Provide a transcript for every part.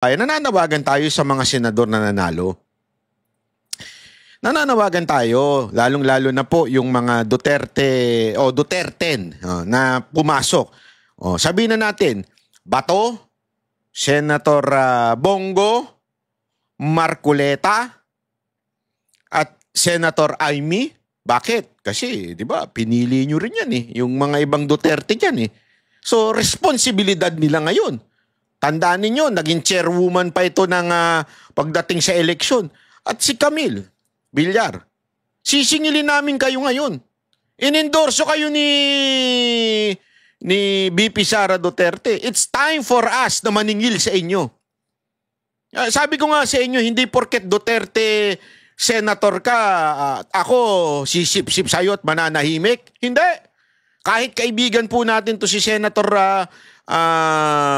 Ay, nananawagan tayo sa mga senador na nanalo. Nananawagan tayo, lalong-lalo na po yung mga Duterte o Duterten na pumasok. Sabihin na natin, Bato, Senator Bongo, Marcoleta, at Senator Amy. Bakit? Kasi, di ba, pinili nyo rin yan yung mga ibang Duterte dyan So, responsibilidad nila ngayon. Tandaan ninyo, naging chairwoman pa ito ng pagdating sa eleksyon. At si Camille Villar, sisingilin namin kayo ngayon. Inendorso kayo ni VP Sara Duterte. It's time for us na maningil sa inyo. Sabi ko nga sa inyo, hindi porket Duterte senator ka, ako sisip-sip sa'yo at mananahimik. Hindi. Kahit kaibigan po natin to si Senator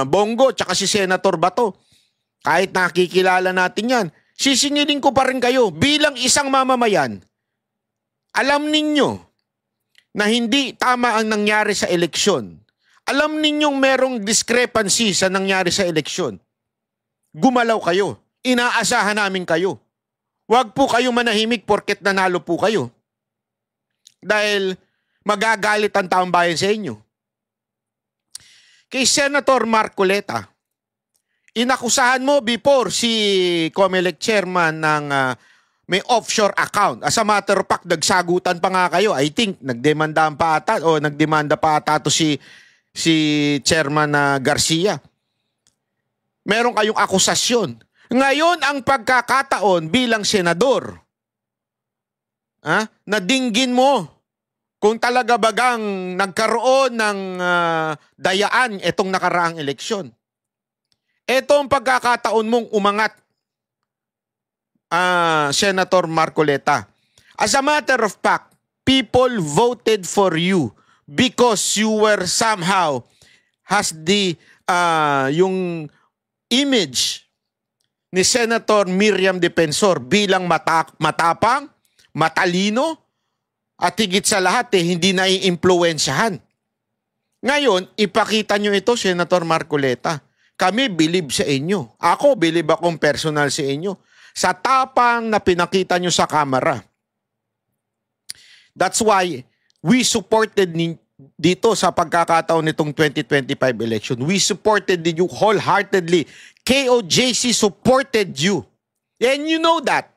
Bongo tsaka si Senator Bato. Kahit nakikilala natin yan, sisingilin ko pa rin kayo bilang isang mamamayan. Alam ninyo na hindi tama ang nangyari sa eleksyon. Alam ninyong merong discrepancy sa nangyari sa eleksyon. Gumalaw kayo. Inaasahan namin kayo. Huwag po kayo manahimik porket nanalo po kayo. Dahil magagalit ang taong bayan sa inyo. Kay Senator Marcoleta, inakusahan mo before si COMELEC chairman ng may offshore account. As a matter of fact, nagsagutan pa nga kayo. I think nagdemanda pa ata to si chairman Garcia. Meron kayong akusasyon. Ngayon ang pagkakataon bilang senador, nadinggin mo kung talaga bagang nagkaroon ng dayaan itong nakaraang eleksyon. Ito ang pagkakataon mong umangat, Senator Marcoleta. As a matter of fact, people voted for you because you were somehow has the yung image ni Senator Miriam Defensor bilang matapang, matalino, at higit sa lahat hindi naiimpluwensyahan. Ngayon, ipakita nyo ito, Senator Marcoleta. Kami believe sa inyo. Ako, believe akong personal sa inyo. Sa tapang na pinakita nyo sa kamera. That's why we supported dito sa pagkakataon nitong 2025 election. We supported you wholeheartedly. KOJC supported you. And you know that,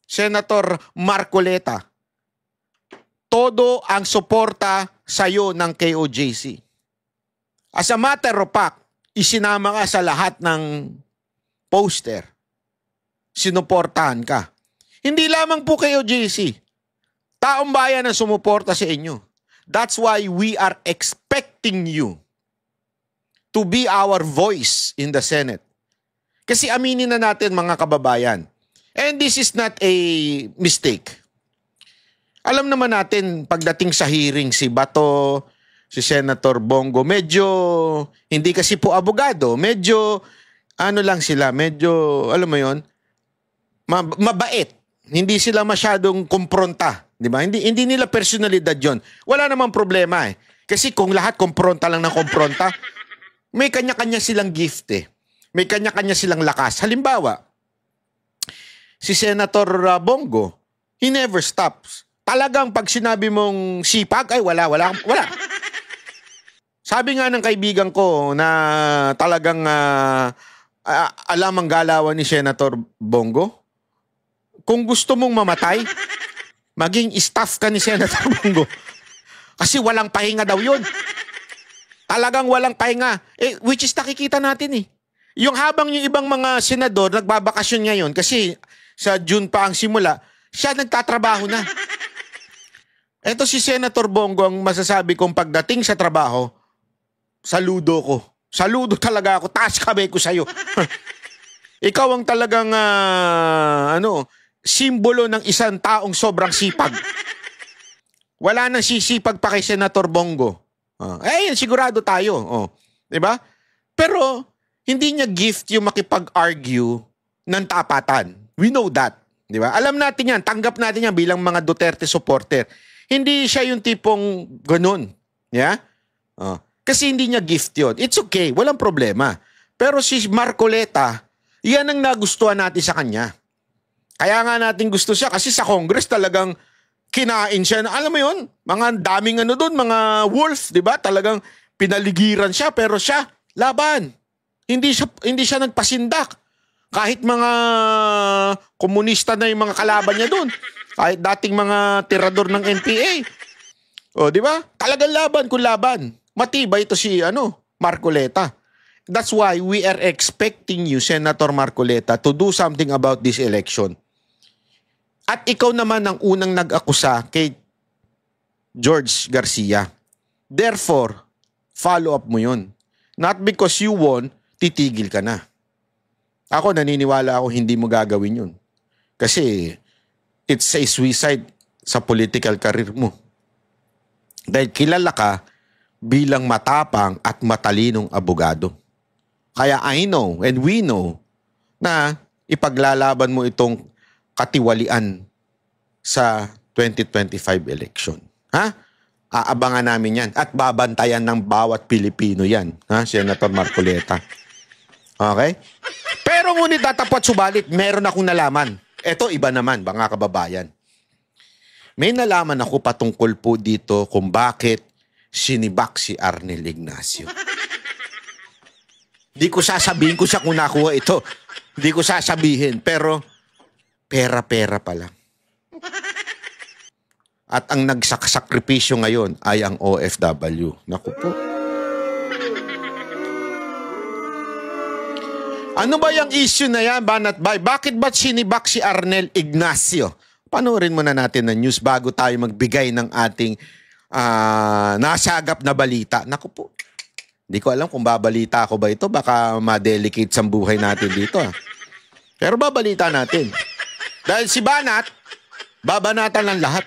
Senator Marcoleta. Todo ang suporta sa'yo ng KOJC. As a matter of fact, isinama ka sa lahat ng poster. Sinuportahan ka. Hindi lamang po KOJC. Taong bayan ang sumuporta sa inyo. That's why we are expecting you to be our voice in the Senate. Kasi aminin na natin mga kababayan, and this is not a mistake. Alam naman natin pagdating sa hearing si Bato, si Senator Bongo, medyo hindi kasi po abogado, medyo ano lang sila, medyo alam mo yon, mabait. Hindi sila masyadong kumpronta, di ba? Hindi nila personalidad yon. Wala namang problema Kasi kung lahat kumpronta lang ng kumpronta, may kanya-kanya silang gift May kanya-kanya silang lakas. Halimbawa, si Senator Bongo, he never stops. Talagang pag sinabi mong sipag, ay wala. Sabi nga ng kaibigan ko na talagang alam ang galawan ni Senator Bongo, kung gusto mong mamatay, maging staff ka ni Senator Bongo. Kasi walang pahinga daw yun. Talagang walang pahinga. Which is nakikita natin Yung habang yung ibang mga senador nagbabakasyon ngayon, kasi sa June pa ang simula, siya nagtatrabaho na. Ito si Senator Bongo, ang masasabi kong pagdating sa trabaho, saludo ko. Saludo talaga ako. Taas kamay ko sa'yo. Ikaw ang talagang simbolo ng isang taong sobrang sipag. Wala nang sisipag pa kay Senator Bongo. Sigurado tayo. Diba? Pero hindi niya gift yung makipag-argue ng tapatan. We know that. Diba? Alam natin yan. Tanggap natin yan bilang mga Duterte supporter. Hindi siya yung tipong ganun. Yeah? Kasi hindi niya gift yun. It's okay. Walang problema. Pero si Marcoleta, yan ang nagustuhan natin sa kanya. Kaya nga natin gusto siya kasi sa Congress talagang kinain siya. Alam mo yun, mga daming ano doon, mga wolf, di ba? Talagang pinaligiran siya pero siya, laban. Hindi siya nagpasindak. Kahit mga komunista na yung mga kalaban niya doon. Kahit dating mga tirador ng NPA. O, di ba? Talagang laban kung laban. Matibay ito si Marcoleta. That's why we are expecting you, Senator Marcoleta, to do something about this election. At ikaw naman ang unang nag-akusa kay George Garcia. Therefore, follow up mo yun. Not because you won, titigil ka na. Ako, naniniwala ako hindi mo gagawin yun. Kasi it's a suicide sa political career mo. Dahil kilala ka bilang matapang at matalinong abogado. Kaya I know and we know na ipaglalaban mo itong katiwalian sa 2025 election. Ha? Aabangan namin yan at babantayan ng bawat Pilipino yan. Ha? Senator Marcoleta. Okay? Pero ngunit tatapot subalit, meron akong nalaman. Ito iba naman, mga kababayan. May nalaman ako patungkol po dito kung bakit sinibak si Arnel Ignacio. Di ko sasabihin ko siya kung nakuha ito. Di ko sasabihin, pero pera-pera pa lang. At ang nagsakripisyo ngayon ay ang OFW. Naku po. Ano ba yung issue na yan, Banat Bay? Bakit ba sinibak si Arnel Ignacio? Panoorin muna natin ang news bago tayo magbigay ng ating nasagap na balita. Naku po. Hindi ko alam kung babalita ako ba ito. Baka ma-delicate sa buhay natin dito. Pero babalita natin. Dahil si Banat, babanatan ng lahat.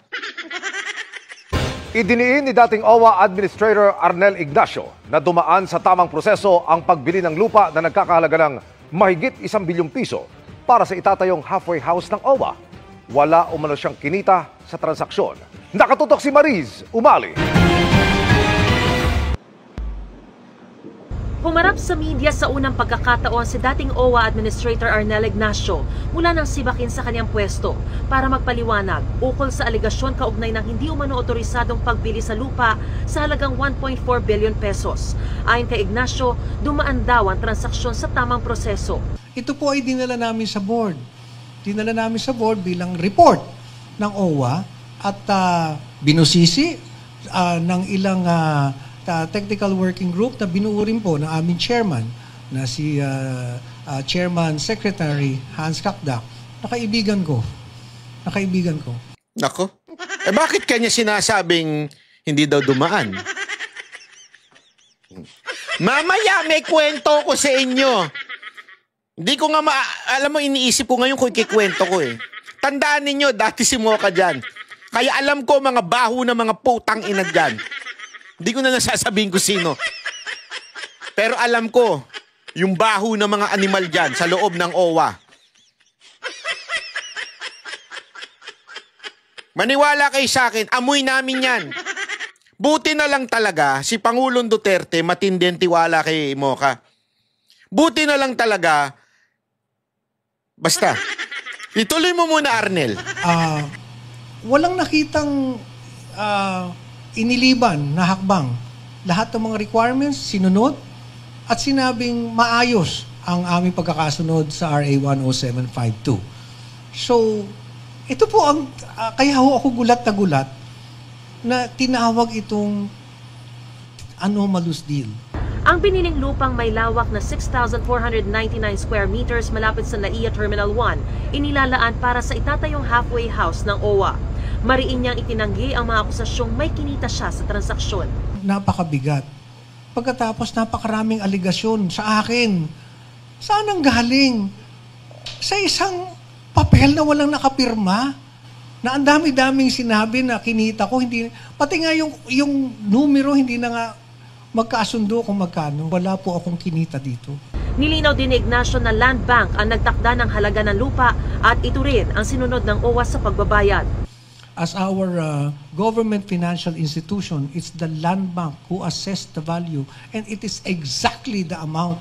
Idiniin ni dating OWA Administrator Arnel Ignacio na dumaan sa tamang proseso ang pagbili ng lupa na nagkakahalaga ng mahigit 1 bilyong piso para sa itatayong halfway house ng OWA. Wala umano siyang kinita sa transaksyon. Nakatutok si Mariz Umali. Humarap sa media sa unang pagkakataon si dating OWA Administrator Arnel Ignacio mula nang sibakin sa kanyang pwesto para magpaliwanag ukol sa aligasyon kaugnay ng hindi umano otorisadong pagbili sa lupa sa halagang 1.4 billion pesos. Ayon kay Ignacio, dumaan daw ang transaksyon sa tamang proseso. Ito po ay dinala namin sa board. Dinala namin sa board bilang report ng OWA at binusisi ng ilang technical working group na binuo rin po ng aming chairman na si Chairman Secretary Hans Kakdak, nakaibigan ko. Nako. Bakit kanya sinasabing hindi daw dumaan? Mamaya may kwento ko sa inyo. Hindi ko nga alam mo, iniisip ko ngayon kung ikikwento ko eh. Tandaan ninyo, dati si Mocha dyan. Kaya alam ko mga baho na mga putang ina dyan. Hindi ko na nasasabihin ko sino. Pero alam ko, yung baho ng mga animal dyan sa loob ng OWA. Maniwala kayo sa akin, amoy namin yan. Buti na lang talaga, si Pangulong Duterte matindi ang tiwala kay Mocha. Buti na lang talaga, basta, ituloy mo muna, Arnel. Walang nakitang iniliban na hakbang. Lahat ng mga requirements sinunod at sinabing maayos ang aming pagkakasunod sa RA 10752. So, ito po ang kaya ako gulat na gulat na tinawag itong anomalous deal. Ang biniling lupang may lawak na 6,499 square meters malapit sa NAIA Terminal 1, inilalaan para sa itatayong halfway house ng OWA. Mariin niyang itinanggi ang mga akusasyong may kinita siya sa transaksyon. Napakabigat. Pagkatapos napakaraming aligasyon sa akin. Saan ang galing? Sa isang papel na walang nakapirma. Na ang dami-daming sinabi na kinita ko. Pati nga yung numero hindi na nga magkasundo kung magkano. Wala po akong kinita dito. Nilinaw din ni Ignacio na Land Bank ang nagtakda ng halaga ng lupa at ito rin ang sinunod ng OWA sa pagbabayad. As our government financial institution, it's the Land Bank who assessed the value and it is exactly the amount.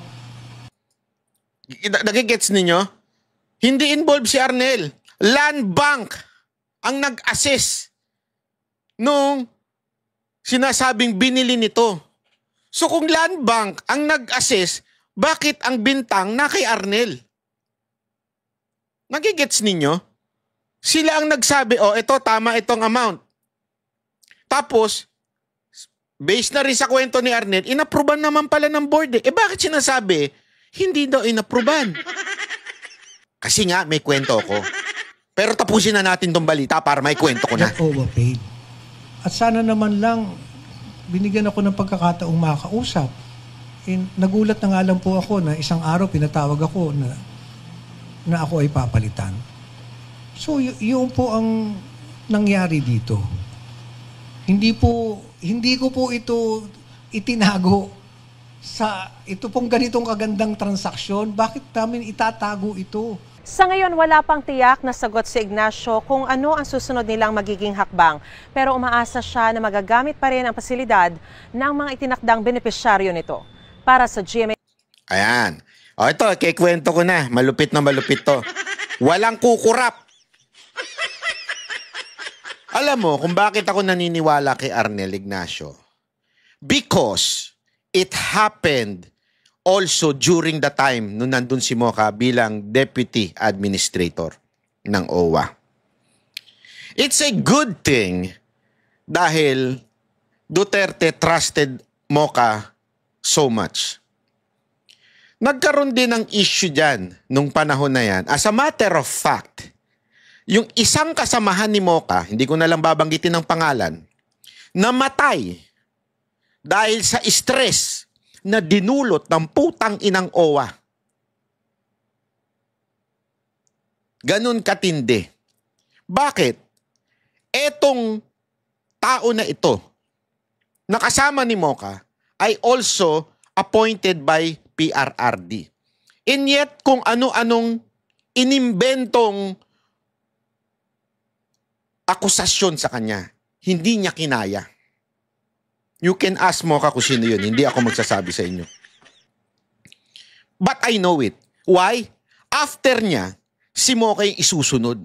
Nagigets ninyo? Hindi involved si Arnel. Land Bank ang nag-assess nung sinasabing binili nito. So kung Land Bank ang nag-assess, bakit ang bintang na kay Arnel? Nagigets ninyo? Sila ang nagsabi, ito tama itong amount. Tapos, based na rin sa kwento ni Arnel, inapruban naman pala ng board. Bakit sinasabi, hindi daw inapruban? Kasi nga, may kwento ko. Pero tapusin na natin tong balita para may kwento ko na. Overpaid. At sana naman lang, binigyan ako ng pagkakataong makausap. Nagulat na nga lang po ako na isang araw pinatawag ako na ako ay papalitan. So, yun po ang nangyari dito. Hindi ko po ito itinago sa ito pong ganitong kagandang transaksyon. Bakit namin itatago ito? Sa ngayon, wala pang tiyak na sagot si Ignacio kung ano ang susunod nilang magiging hakbang. Pero umaasa siya na magagamit pa rin ang pasilidad ng mga itinakdang benepisyaryo nito. Para sa GMA... Ayan. Ito, kikwento ko na. Malupit na malupit to. Walang kukurap. Alam mo kung bakit ako naniniwala kay Arnel Ignacio? Because it happened also during the time nung nandun si Mocha bilang Deputy Administrator ng OWA. It's a good thing dahil Duterte trusted Mocha so much. Nagkaroon din ng issue dyan nung panahon na yan. As a matter of fact, yung isang kasamahan ni Mocha, hindi ko na lang babanggitin ng pangalan, namatay dahil sa stress na dinulot ng putang inang OWA. Ganun katindi. Bakit? Etong tao na ito, nakasama ni Mocha, ay also appointed by PRRD. And yet, kung ano-anong inimbentong akusasyon sa kanya, hindi niya kinaya. You can ask Mocha kung sino yun. Hindi ako magsasabi sa inyo. But I know it. Why? After niya, si Mocha yung isusunod.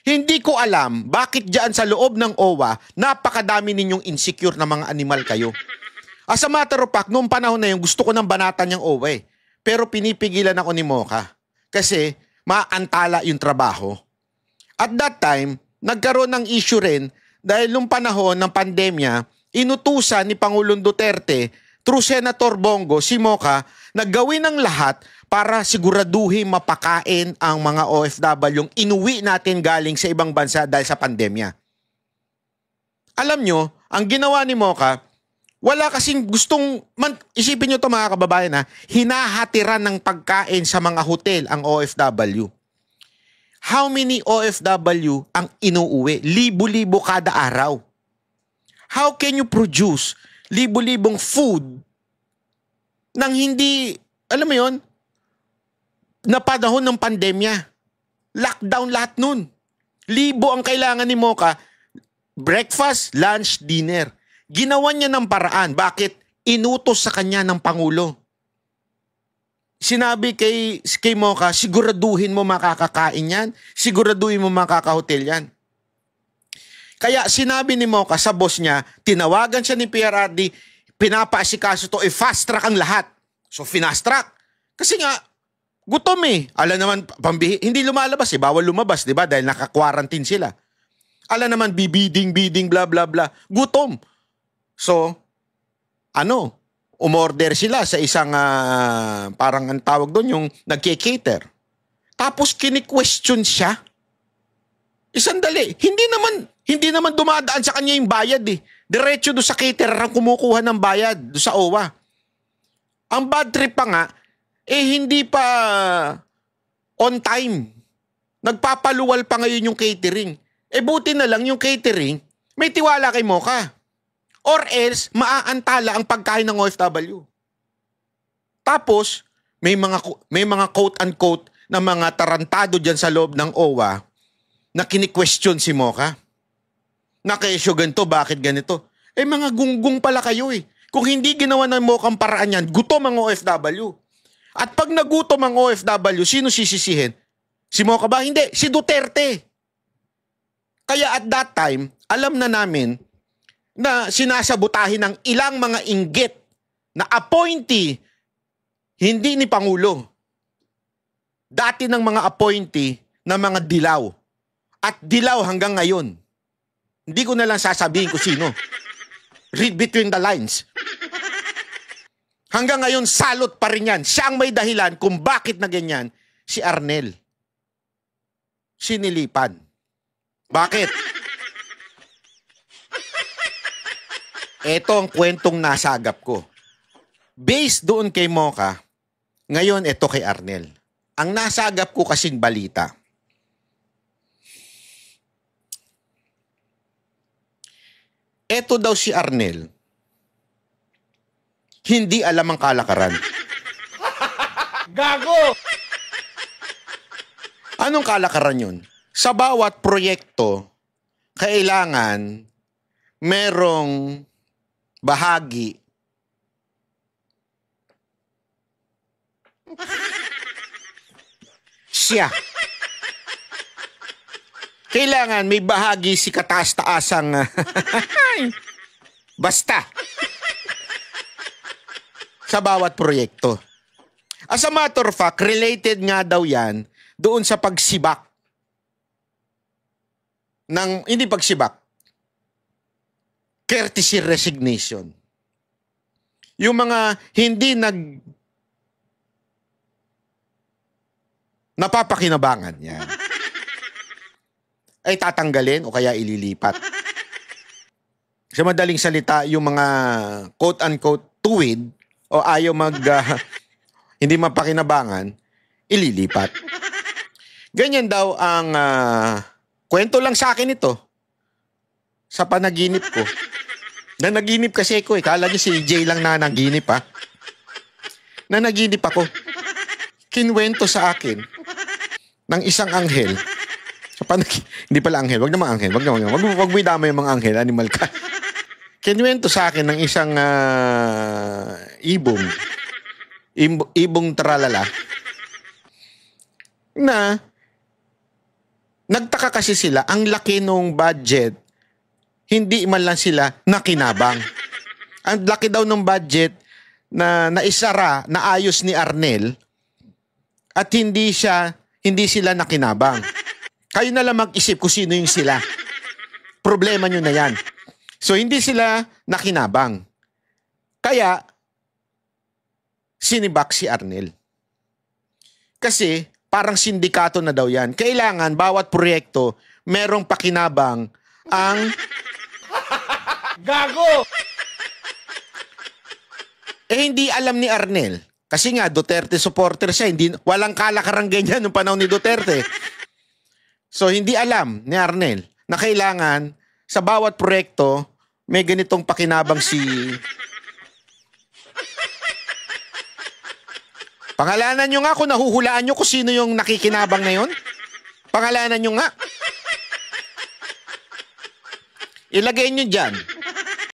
Hindi ko alam bakit dyan sa loob ng OWA, napakadami ninyong insecure na mga animal kayo. As a matter of fact, noong panahon na yun, gusto ko ng banatan niyang OWA eh. Pero pinipigilan ako ni Mocha. Kasi maantala yung trabaho. At that time, nagkaroon ng issue rin dahil nung panahon ng pandemya, inutusan ni Pangulong Duterte through Senator Bongo, si Mocha, naggawin ng lahat para siguraduhin mapakain ang mga OFW yung inuwi natin galing sa ibang bansa dahil sa pandemya. Alam nyo, ang ginawa ni Mocha, wala kasing gustong, isipin nyo ito mga kababayan ha, hinahatiran ng pagkain sa mga hotel ang OFW. How many OFW ang inuuwi? Libo-libo kada araw. How can you produce libo-libong food nang hindi, alam mo yon, na panahon ng pandemya? Lockdown lahat nun. Libo ang kailangan ni Mocha. Breakfast, lunch, dinner. Ginawa niya ng paraan. Bakit? Inutos sa kanya ng Pangulo. Sinabi kay Mocha, siguraduhin mo makakakain yan. Siguraduhin mo makakahotel yan. Kaya sinabi ni Mocha sa boss niya, tinawagan siya ni PRRD, pinapaasikaso to, fast track ang lahat. So finast track. Kasi nga, gutom eh. Alam naman, hindi lumalabas eh. Bawal lumabas, di ba? Dahil naka-quarantine sila. Alam naman, bibiding, bla bla bla. Gutom. So, umorder sila sa isang, parang ang tawag doon, yung nagke-cater. Tapos kini-question siya. Isandali, hindi naman dumadaan sa kanya yung bayad eh. Diretso doon sa caterer ang kumukuha ng bayad doon sa OWA. Ang bad trip pa nga, hindi pa on time. Nagpapaluwal pa ngayon yung catering. Buti na lang yung catering, may tiwala kay Mocha. Or else, maaantala ang pagkain ng OFW. Tapos, may mga quote-unquote na mga tarantado dyan sa loob ng OWA na kini-question si Mocha. Na kesyo ganito, bakit ganito? Mga gunggong pala kayo eh. Kung hindi ginawa ng Mocha ang paraan yan, gutom ang OFW. At pag nagutom ang OFW, sino sisisihin? Si Moca ba? Hindi, si Duterte. Kaya at that time, alam na namin na sinasabutahin ng ilang mga inggit na appointee, hindi ni Pangulo. Dati ng mga appointee na mga dilaw. At dilaw hanggang ngayon. Hindi ko na lang sasabihin kung sino. Read between the lines. Hanggang ngayon, salot pa rin yan. Siya ang may dahilan kung bakit na ganyan si Arnel. Sinilipan. Bakit? Ito ang kwentong nasagap ko. Based doon kay Moca, ngayon ito kay Arnel. Ang nasagap ko kasing balita. Ito daw si Arnel, hindi alam ang kalakaran. Gago! Anong kalakaran yun? Sa bawat proyekto, kailangan merong bahagi siya. Kailangan may bahagi si kataas-taasang basta sa bawat proyekto. As a matter of fact, related nga daw yan doon sa pagsibak ng, hindi pagsibak, courtesy resignation. Yung mga hindi napapakinabangan yan ay tatanggalin o kaya ililipat. Sa madaling salita, yung mga quote-unquote tuwid o ayaw hindi mapakinabangan, ililipat. Ganyan daw ang kwento lang sa akin ito sa panaginip ko. Nanaginip kasi ko Kala niyo si Jay lang na naginip ha. Nanaginip ako. Kinwento sa akin ng isang anghel. Hindi pala anghel. Wag naman anghel. Wag mo idama yung mga anghel. Animal ka. Kinwento sa akin ng isang ibong tralala na nagtaka kasi sila. Ang laki nung budget, hindi man lang sila nakinabang. Ang laki daw ng budget na naisara, na ayos ni Arnel at hindi sila nakinabang. Kayo na lang mag-isip kung sino yung sila. Problema nyo na yan. So, hindi sila nakinabang. Kaya, sinibak si Arnel. Kasi, parang sindikato na daw yan. Kailangan, bawat proyekto, merong pakinabang ang Gago! hindi alam ni Arnel. Kasi nga, Duterte supporter siya. Walang kalakaran ganyan nung panahon ni Duterte. So, hindi alam ni Arnel na kailangan sa bawat proyekto may ganitong pakinabang si... Pangalanan nyo nga kung nahuhulaan nyo kung sino yung nakikinabang na yun. Pangalanan nyo nga. Ilagay nyo dyan.